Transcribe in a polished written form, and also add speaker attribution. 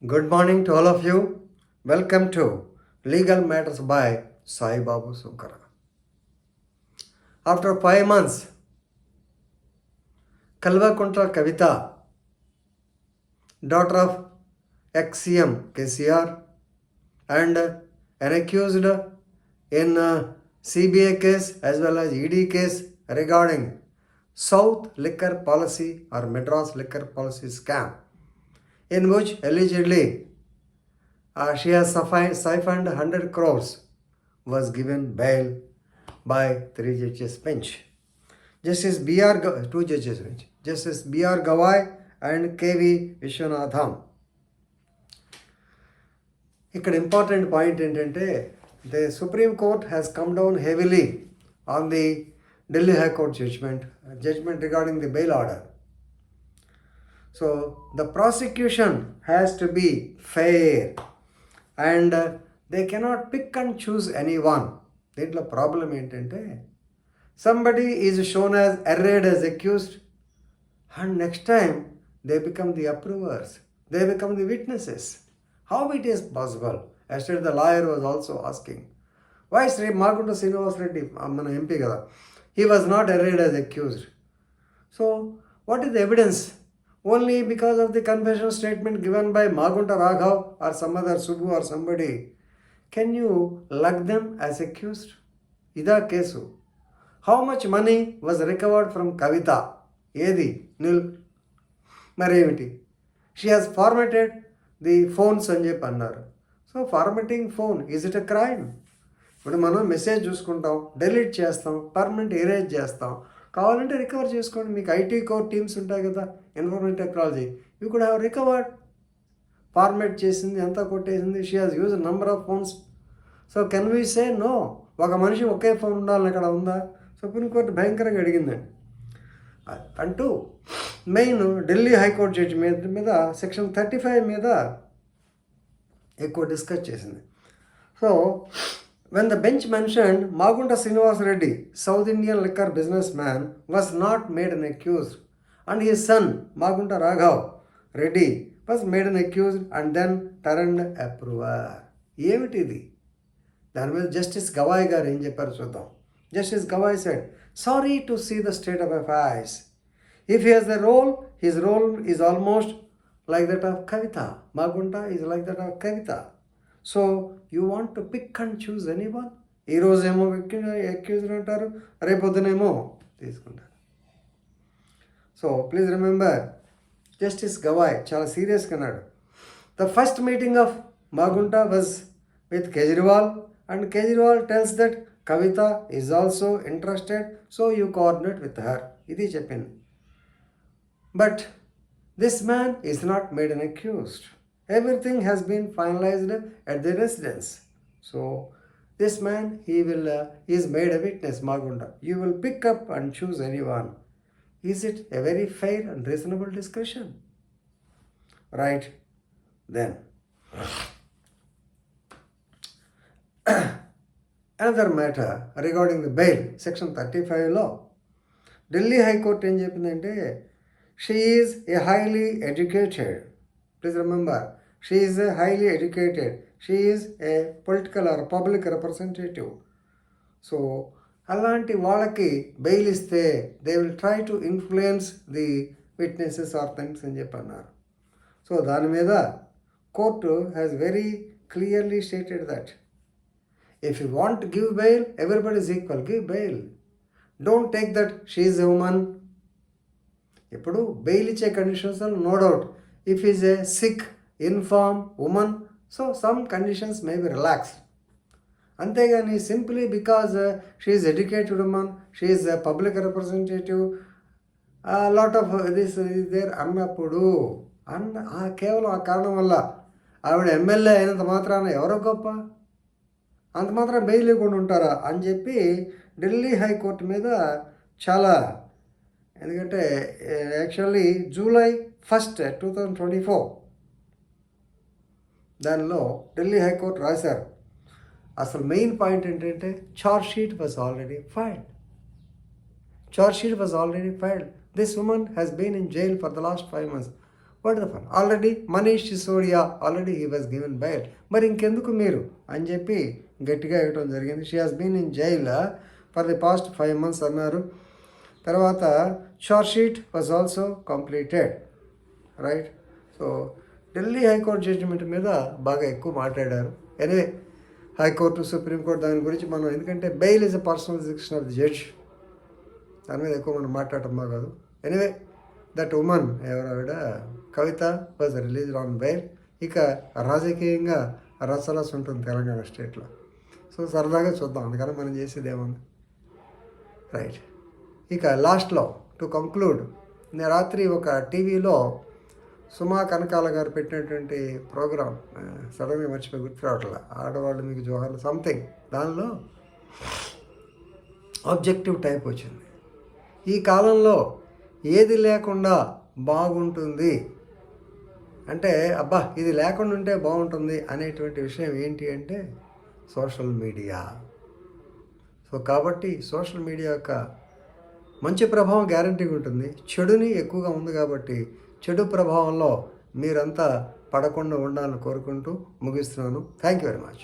Speaker 1: Good morning to all of you. Welcome to Legal Matters by Sai Babu Sunkara. After 5 months, Kalvakuntra Kavita, daughter of ex-CM KCR and an accused in CBI case as well as ED case regarding South Liquor Policy or Madras Liquor Policy scam, in which allegedly she has siphoned 100 crores, was given bail by 3 judges bench. Justice B.R. 2 judges bench. Justice B.R. Gawai and K.V. Vishwanatham. ఇక్కడ important point ఏంటంటే the supreme court has come down heavily on the Delhi high court judgement regarding the bail order. So the prosecution has to be fair and they cannot pick and choose anyone. దీంట్లో problem ఏంటంటే somebody is shown as arraigned as accused and next time they become the approvers, they become the witnesses. How it is possible? Yesterday the lawyer was also asking, why Sri Magunta Srinivas Reddy, mana MP kada, he was not arraigned as accused. So what is the evidence? Only because of the confession statement given by Magunta Raghav or some other Subbu or somebody, can you lug them as accused? Ida kesu. How much money was recovered from Kavita? Edi nil. Mareviti. She has formatted the phones అని చెప్పి అన్నారు. So formatting phone, is it a crime? ఇప్పుడు మనం message చూసుకుంటాం, delete చేస్తాం, permanent erase చేస్తాం. కావాలంటే recover చేసుకోండి. మీకు ఐటీ కోర్ టీమ్స్ ఉంటాయి కదా, information technology, you could have recovered. Format చేసింది, అంతా కొట్టేసింది. She has use number of phones. So can we say no? ఒక మనిషి ఒకే ఫోన్ ఉండాలని అక్కడ ఉందా? సుప్రీంకోర్టు భయంకరంగా అడిగిందండి. అంటూ మెయిన్ ఢిల్లీ హైకోర్టు జడ్జి మీద సెక్షన్ 35 మీద ఎక్కువ డిస్కస్ చేసింది. So when the bench mentioned Magunta Srinivas Reddy, south Indian liquor business man, was not made an accused and his son Magunta Raghav Reddy was made an accused and then turned approver. ఏమిటిది? దాని మీద justice Gavai గారు ఏం చెప్పారు చూద్దాం. Justice Gawai said, sorry to see the state of affairs. If he has a role, his role is almost like that of Kavita. Magunta is like that of Kavita. So, you want to pick and choose anyone? ఈ రోజేమో accused అంటారు, రేపొద్దునేమో తీసుకుంటారు. So please remember, justice Gavai చాలా సీరియస్గా అన్నాడు. The first meeting of Magunta was with Kejriwal and Kejriwal tells that Kavita is also interested, so you coordinate with her. Idi cheppindi. But this man is not made an accused. Everything has been finalized at the residence. So this man, he is made a witness, Magunda. You will pick up and choose anyone. Is it a very fair and reasonable discussion? Right then. Another matter regarding the bail, section 35 law. Delhi high court ఏం చెప్పిందంటే, she is a highly educated. Please remember, she is a highly educated. She is a political or public representative. So అలాంటి వాళ్ళకి bail ఇస్తే they will try to influence the witnesses or things అని చెప్పి అన్నారు. So దాని మీద court has very clearly stated that if you want to give bail, everybody is equal. Give bail. Don't take that she is a woman. ఇప్పుడు bail ఇచ్చే conditions no doubt, if is a sick infirm woman, so some conditions may be relax. అంతేగాని simply because she is educated woman, she is a public representative, lot of this there అన్నప్పుడు కేవలం ఆ కారణం వల్ల ఆవిడ MLA అయినంత మాత్రాన ఎవరో గొప్ప, అంత మాత్రం బెయిల్ లేకుండా ఉంటారా అని చెప్పి ఢిల్లీ హైకోర్టు మీద చాలా, ఎందుకంటే యాక్చువల్లీ July 1st, 2024 దానిలో ఢిల్లీ హైకోర్టు రాశారు. అసలు మెయిన్ పాయింట్ ఏంటంటే charge sheet was already filed. This women has been in jail for the last 5 months. What the fun, already Manish Sisodia already he was given bail, మరి ఇంకెందుకు మీరు అని చెప్పి గట్టిగా ఇవ్వడం జరిగింది. She has been in jail for the past 5 months అన్నారు. తర్వాత charge sheet was also completed, right. So Delhi high court judgement మీద బాగా ఎక్కువ మాట్లాడారు. ఎనివే హైకోర్టు, సుప్రీంకోర్టు దాని గురించి మనం, ఎందుకంటే bail is a personal decision of the judge, దాని మీద ఎక్కువ మనం మాట్లాడటం కాదు. ఎనివే దట్ ఉమన్ ఎవరావిడ Kavitha was released on bail. ఇక రాజకీయంగా రసరస ఉంటుంది తెలంగాణ స్టేట్లో. సో సరదాగా చూద్దాం, అందుకని మనం చేసేది ఏముంది, రైట్. ఇక లాస్ట్లో టు కంక్లూడ్, నేను రాత్రి ఒక టీవీలో సుమా కనకాల గారు పెట్టినటువంటి ప్రోగ్రామ్ సడన్గా మర్చిపోయి గుర్తు రావట్లే, ఆడవాళ్ళు మీకు జోహార్లు సంథింగ్, దానిలో ఆబ్జెక్టివ్ టైప్ వచ్చింది. ఈ కాలంలో ఏది లేకుండా బాగుంటుంది అంటే, అబ్బా ఇది లేకుండా ఉంటే బాగుంటుంది అనేటువంటి విషయం ఏంటి అంటే సోషల్ మీడియా. సో కాబట్టి సోషల్ మీడియా యొక్క మంచి ప్రభావం గ్యారంటీగా ఉంటుంది, చెడుని ఎక్కువగా ఉంది. కాబట్టి చెడు ప్రభావంలో మీరంతా పడకుండా ఉండాలని కోరుకుంటూ ముగిస్తున్నాను. Thank you very much.